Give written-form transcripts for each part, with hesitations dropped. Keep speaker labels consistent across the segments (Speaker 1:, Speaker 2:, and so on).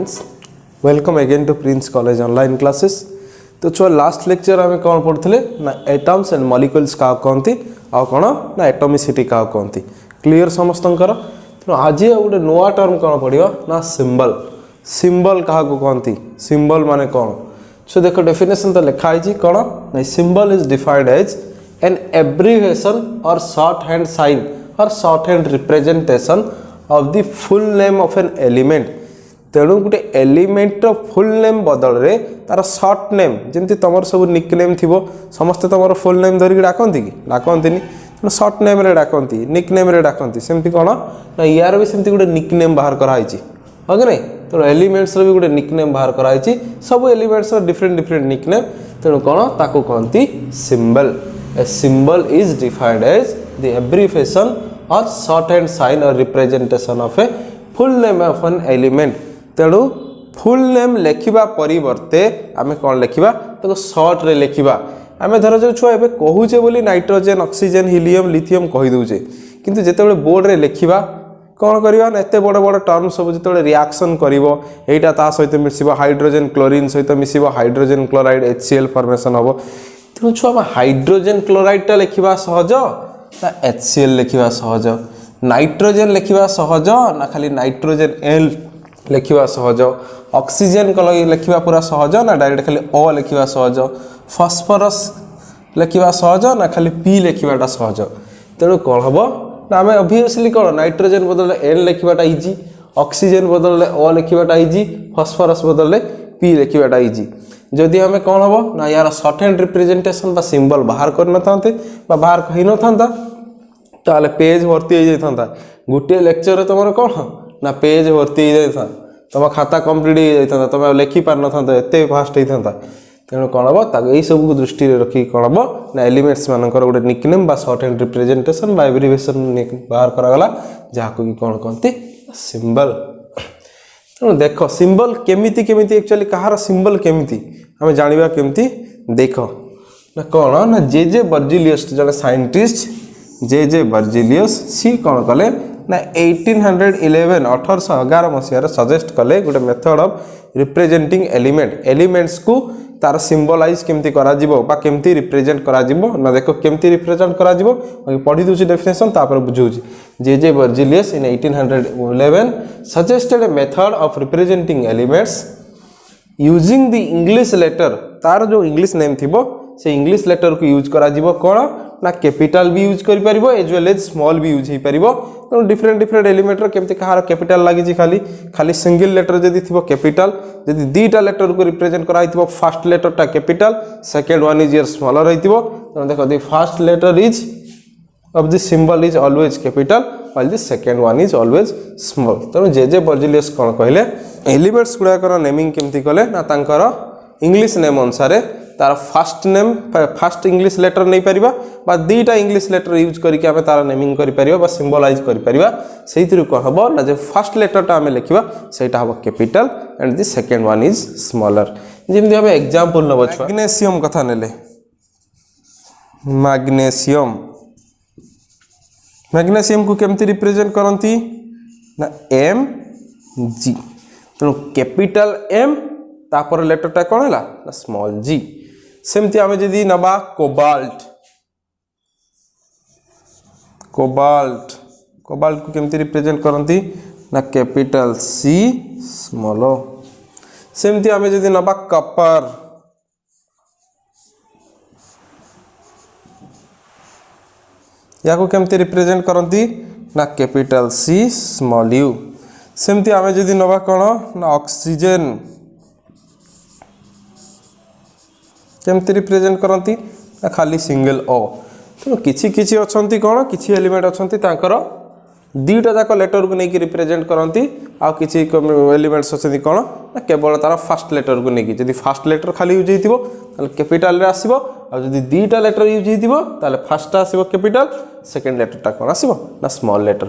Speaker 1: students, welcome again to Prince College online classes. तो छुआ last lecture आम कौन पढ़ुले ना एटम्स एंड मॉलिक्यूल्स क्या कहती आ कौन ना एटमिसिटी क्या कहती क्लीयर समस्तंकर। तो आज गोटे नुआ टर्म कौन पढ़ा ना सिंबल। सिंबल क्या कहती सिंबल माने कौन सो देख डेफिनेशन तो लिखाई कौन ना symbol is defined as an abbreviation or shorthand sign or shorthand representation of the full name of an element. तेणु गोटे एलिमेंट फुल नेम बदल रे तार शॉर्ट नेम जमी तुम सब निक नेम थी समस्ते तुम फुल नेम धरिक डाकती कि डाकती तेणु शॉर्ट नेम रे डाकती निक नेम रे डाकती सेमती कौन ना यार भी सेमती गोटे निक नेम बाहर कराई हाँ कि नहीं। तेणु एलिमेंट्स भी गोटे निक नेम बाहर कराई सब elements different different nickname तेणु कौन ताको कहती symbol. A symbol is defined as the abbreviation or shorthand sign or representation of a full name of an element. तेणु फुल नेम लिखा परिवर्ते आम कौन लिखा तो शॉर्ट रे लिखा आम धर जो छुआ एवं कहूचे बोली नाइट्रोजेन ऑक्सीजन हीलियम लिथियम कहीदे किंतु जिते बोर्ड रे लिखा कौन करवा ना एत बड़ बड़ टर्म सब जो रिएक्शन करा ता सहित मिस हाइड्रोजेन क्लोरीन सहित miss hydrogen chloride HCl formation हम। तेणु छुआ हाइड्रोजेन क्लोराइड टा लिखा सहज ना HCl लिखा सहज नाइट्रोजेन लिखा सहज ना खाली नाइट्रोजेन L लिखा सहज ऑक्सीजन लिखा पूरा सहज ना डायरेक्ट खाली O लिखा सहज फॉस्फोरस लिखा सहज ना खाली P लिखाटा सहज। तेणु कौन हम ना आम ऑब्वियसली कौन नाइट्रोजेन बदल N लिखाटा इजी ऑक्सीजन बदल O लिखाटा इजी फॉस्फोरस बदल P लिखाटा इजी। जदि आम कौन हम ना यार शॉर्ट हैंड रिप्रेजेंटेशन सिंबल बाहर कर बाहर कही न था ताले पेज भर्ती हो जाता गोटे लेक्चर तुम कौन ना पेज भर्ती हो जाता तुम खाता कंप्लीट हो जाता तुम लिखि पार न था एत फास्ट होता। तेणु कौन हम यही सब को दृष्टि रखी कौन हम ना एलिमेंट्स मानकर गोटे निकनेम बा शॉर्ट हैंड रिप्रेजेंटेशन बा एब्रिविएशन बाहर करागला जहाँ को कौन कहते सिंबल। तेणु देख सिंबल केमिति केमिति एक्चुअली कहार सिंबल केमिति आम जाना केमिति देख ना कौन ना जे बर्जिलियस जड़े साइंटिस्ट जे बर्जिलियस सी कौन कले ना 1811 1811 मसीह सजेस्ट कले गोटे मेथड ऑफ रिप्रेजेंटिंग एलिमेंट्स को तार सिंबलाइज केमती करा जिवो बा केमती रिप्रेजेंट करा जिवो ना देखो केमती रिप्रेजेंट करा जिवो पढ़ी दूची डेफिनेशन तापर बुझौची। J Berzelius in 1811 suggested a method of representing elements using the English letter तार जो इंग्लिश नेम थिबो से इंग्लिश लेटर को यूज करा जिवो कौन ना कैपिटल भी यूज करि परिबो एज वेल एज स्मॉल भी यूज हो पारिबो। तो डिफरेंट डिफरेंट एलिमेंट रो केमती कहार कैपिटल लागी खाली खाली सिंगल लेटर जदी थिबो कैपिटल जदी दीटा लेटर को रिप्रेजेंट कराई थिबो फर्स्ट लेटर टा capital second one is your smaller रहिथिबो। तो देखो the first letter is of the symbol is always capital while the second one is always small। तेणु जे बर्जिलियस कौन कहले एलिमेंट्स गुड़ाकर नेमिंग केमती कले ना तांकर इंग्लिश नेम अनुसार तार first name first English letter नहीं पारिबा बा दीटा इंग्लिश लेटर यूज करके आमे तार नेमिंग करि परिबा बा सिंबलाइज करि परिबा सेहितिर कौन हबो ना जे फर्स्ट लेटर टा आमे लिखिबा सेटा हबो capital and the second one is smaller. जेमति आमे एग्जांपल नबो मैग्नीशियम कथा नेले मैग्नीशियम को केमती रिप्रेजेंट करती ना Mg। तेणु कैपिटल M तापर लेटरटा कौन है ना स्मॉल g। सेमती आमे जदी नबा कोबाल्ट को केमती रिप्रेजेंट करती ना कैपिटल C स्मॉल o। सेमती आमे जदी नबा कपर या को केमती रिप्रेजेंट करती ना कैपिटल C स्मॉल u। सेमती आमे जदी नबा कौन ना ऑक्सीजन केमती रिप्रेजेंट करती ना खाली सिंगल O। तो किछि अछंती कौन किछि एलिमेंट अछंती तांकर दीटा जाक लेटर को लेकिन रिप्रेजेंट करती आ किछि एलिमेंट्स अछंती कौन ना केवल तार फर्स्ट लेटर को लेकिन जदि फर्स्ट लेटर खाली यूज होइतिबो ताले कैपिटल रे आसीबो आ जदि दीटा लेटर यूज होइतिबो ताले फर्स्ट आसीबो कैपिटल सेकंड लेटर टा कौन आसीबो ना स्मॉल लेटर।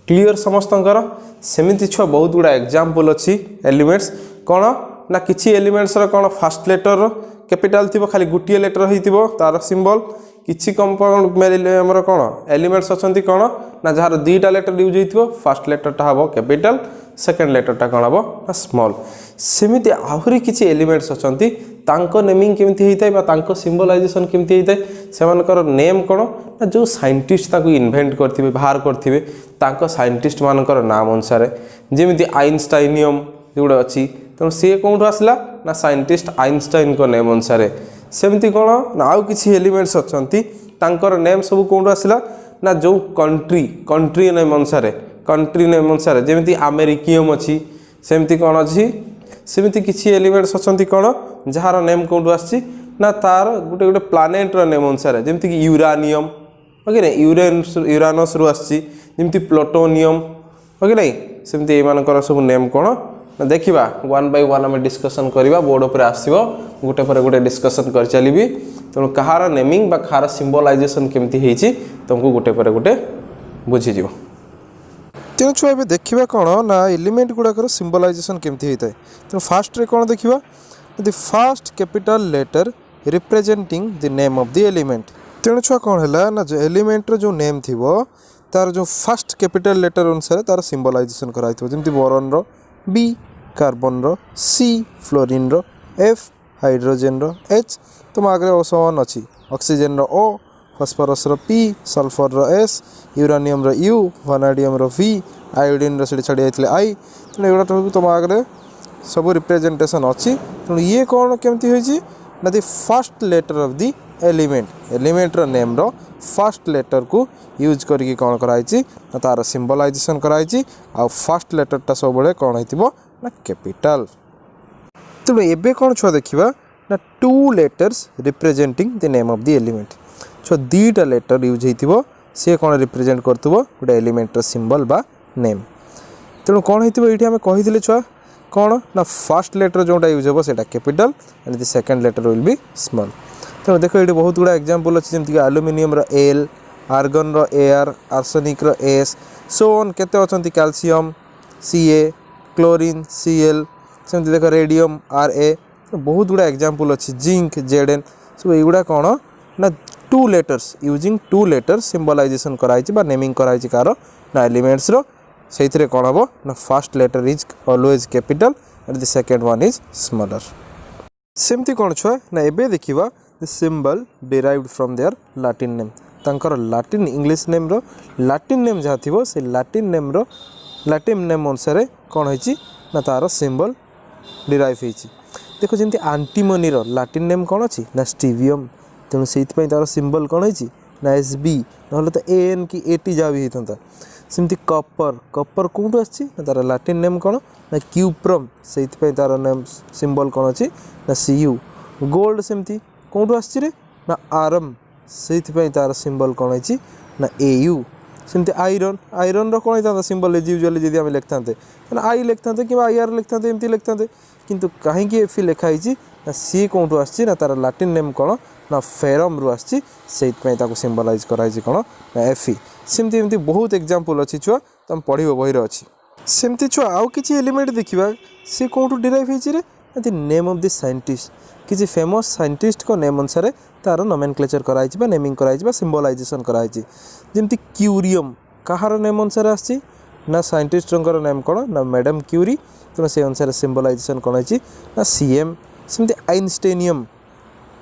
Speaker 1: क्लियर समस्तंकर सेमिति छुआ बहुत गुड़ा एग्जांपल अछि एलिमेंट्स कौन ना किछि एलिमेंट्स रो कौन फर्स्ट लेटर कैपिटल थिबो खाली गुटिए लेटर होइतिबो तार सिंबल किछि कंपाउंड कौन एलिमेंट्स अछंती कौन ना जहार दीटा लेटर यूज होइतिबो फर्स्ट लेटर टा हबो कैपिटल सेकेंड लेटरटा कौन हम ना स्मॉल सेमती आहरी किसी एलिमेंट्स अच्छी तांको नेमिंग केमती होता है बा तांको सिंबलाइजेशन केमती होता है सेमानकर नेम कौन ना जो साइंटिस्ट ताको इन्वेंट करथिबे बाहर करथिबे तांको साइंटिस्ट मानकर नाम अनुसार जेमिति आइनस्टाइनियम जोड़ा अच्छी तेणु सी कौन आसला ना साइंटिस्ट आइनस्टाइन को नेम अनुसार सेमती कौन ना आउ किसी एलिमेंट्स अच्छी तांकर नेम सब कौन आसला ना जो कंट्री नेम अनुसार जेमिति अमेरिकियम अच्छी सेमती कौन अच्छी सेमती किसी एलिमेंट्स अच्छी कौन जार नेम कौन आसी ना तार गोटे गोटे प्लानेटर नेम अनुसार जमीक यूरानियम ओके ना यूरानस रु आसमी प्लूटोनियम ओके ना सेमती ये सब नेम कौन ना देखा वन बाय वन आम डिस्कसन करवा बोर्ड पर आसो गोटे पर गोटे डिस्कसन कर चली तेणु कहार नेमिंग बा कहार सिंबलाइजेशन केमती होती तुमको गोटे पर गोटे बुझीज तेणु छुआ ए देखा कौन ना एलिमेंट गुड़ाकर सिंबलाइजेशन केमती होता है तेणु फास्ट रे कौन देखा the first capital letter representing the name of the element तेणु छुआ कौन है ना जो एलिमेंट जो नेम थी तार जो फास्ट कैपिटल लेटर अनुसार तार सिंबलाइजेशन कराई जमी बोरन रो बी कार्बन रो सी फ्लोरीन रो एफ हाइड्रोजेन रो एच तुम आगे ओसोन अच्छी ऑक्सीजन रो ओ फॉस्फोरस रो पी सल्फर रो एस यूरानियम रो यू वनाडियम रो वी आयोडीन रो छाड़ी जाते आई तेणु एगुड़ा तुम आगे सब रिप्रेजेंटेशन अच्छी तेणु ये कौन केमती होइछि ना the first letter of the element रो नेम रो फर्स्ट लेटर को यूज करके कौन कराई ना तार सिंबलाइजेशन कराई आ फर्स्ट लेटरटा सब बड़े कौन होइतिबो ना कैपिटल तेणु एबे कौन छुआ देखा ना two letters representing the name of the element छुआ दुईटा लेटर यूज होइतिबो सी कौन रिप्रेजेंट करतबो गोटे एलिमेंट सिंबल बा नेम तेणु कौन होइतिबो एठी हमें कहिदिले छुआ कौन ना फर्स्ट लेटर जोटा यूज हो सेटा capital and the second letter will be small तेणु देखो ये बहुत गुड़ा एग्जांपल अच्छी जमीक एल्युमिनियम रो एल आर्गन रो एआर आर्सेनिक रो एस सोन केते अछंती कैल्शियम सीए क्लोरीन सीएल सेमती देखो रेडियम आरए बहुत गुड़ा एग्जांपल अच्छी जिंक जेडएन सब युवा कौन ना two letters using two letters symbolization कराई बा नेमिंग कराई कार ना एलिमेंट्स रो से कौन हम ना first letter is always capital and the second one is smaller सेमती कौन छुआ ना एबे देखिबा the symbol derived from their Latin name तांकर लैटिन इंग्लिश नेम रो लैटिन नेम जहाँ थी से लैटिन नेम रो लैटिन नेम अनुसार कौन होइछि ना तार सिंबल डिराइव होइछि देखो जमी आंटीमनी रो लैटिन नेम कौन अच्छी ना स्टीवियम तेणु से तार सिंबल कौन होइछि ना एस बी ना तो एन कि एटी जहाँ भी होता सेमती कपर कौटू आसी तार लैटिन नेम कौन ना क्यूप्रम से तार नेम सिंबल कौन अच्छी ना सी यू गोल्ड सेमती कौटू आसी ना आरम से तार सिंबल कौन होइछि ना ए यू सेमती आयरन रो कौन होता सिंबल यूजुअली जब आम लिखता आई लिखता कि आई आर लिखता एमती लिखता किंतु कहीं एफ लिखाई ना सी कौटू आसी ना तार लैटिन नेम कौन ना फेरम रु आसी से सिंबलाइज कराई कौन ना एफी सेमती एमती बहुत एग्जांपल अच्छी छुआ तुम पढ़ बही अच्छी सेमती छुआ आउ किसी एलिमेंट देखा सी कौटू डिराइव होती नेम ऑफ द साइंटिस्ट किसी फेमस साइंटिस्ट को नेम अनुसार तार नोमेनक्लेचर कराई नेमिंग कराई सिंबलाइजेशन कराई जमी क्यूरियम कहार नेम अनुसार आसी ना साइंटिस्ट नेम कौन ना मैडम क्यूरी तेना से अनुसार सिंबलाइजेशन कौन होती ना सीएम सेमती आइनस्टाइनियम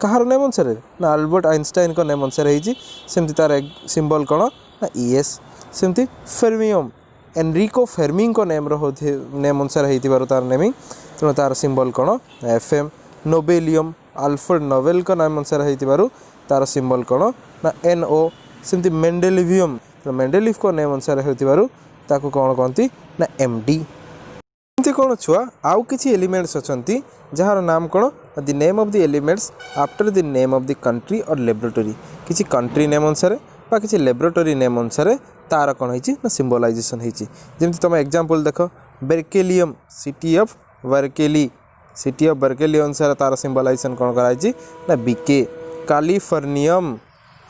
Speaker 1: कहार नेम अनुसार ना अल्बर्ट आइनस्टाइन को नेम अनुसार होती तार सिंबल कौन ना ईएस सेमती फेर्मियम एनरिको फेर्मिंग को नेम अनुसार हो तार नेमिंग तेणु तार सिंबल कौन एफएम नोबेलियम अल्फ्रेड नोबेल को नाम अनुसार हो तार सिंबल कौन ना एनओ सेमती मेंडेलिवियम तो मेंडेलिव को नेम अनुसार हो कौन कहती ना एमडी एमती कौन छुआ आउ किसी एलिमेंट्स अच्छी जार नाम कौन the name of the elements after the name of the country और लेबोरेटरी किसी कंट्री नेम अनुसार बा किसी लेबोरेटरी नेम अनुसार तार कौन होइछि ना सिंबलाइजेशन होइछि जेमति तुम एग्जांपल देख बेर्केलियम सिटी ऑफ बर्केली अनुसार तार सिंबलाइजेशन कौन कराई ना B K californium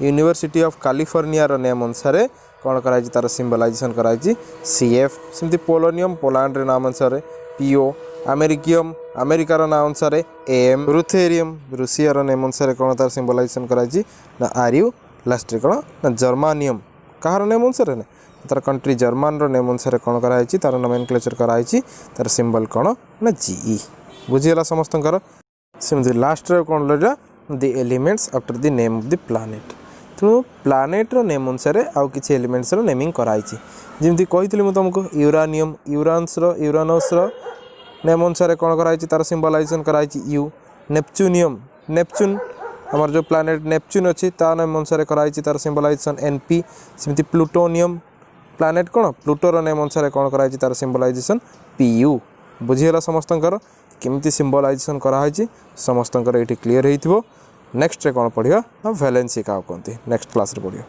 Speaker 1: university of California रो नेम अनुसार कौन कराई तार सिंबलाइजेशन कराई सीएफ सेमती पोलोनियम पोलैंड रे नाम अनुसार पीओ अमेरिकियम अमेरिकार नाम अनुसार एम रुथेरियम रूसिया रो नेम अनुसार कौन तार सिंबलाइजेशन कराई ना आरयू लास्ट कौन ना जर्मानियम कहार नेम अनुसार ना तार कंट्री जर्मान रो नेम अनुसार कौन कराई तार नोमेनक्लेचर कराई तार सिंबल कौन ना जी बुझीगला समस्तଙ୍କର सेमती लास्ट कौन लगा the elements after the name of the planet तेणु प्लानेट रो नेम अनुसार आउ किछि एलिमेंट्स रो नेमिंग कराई जमी कही मुझे तुमको यूरानियम यूरानस नेम अनुसार कौन कराई तार सिंबलाइजेशन कराई यू नेपच्यूनियम नेपच्यून आमर जो प्लानेट नेपच्यून अच्छी ता नेम अनुसार कराई तार सिंबलाइजेशन एनपी सेमती प्लूटोनियम प्लानेट कौन प्लूटोर नेम अनुसार कौन कराई तार सिंबलाइजेशन पीयू बुझीगला समस्तଙ୍କର केमती सिंबलाइजेशन कराई समस्तଙ୍କର ये क्लीयर हो नेक्स्ट कौन पढ़िया ना वैलेंसी क्या कहते नेक्स्ट क्लास रे पढ़िया।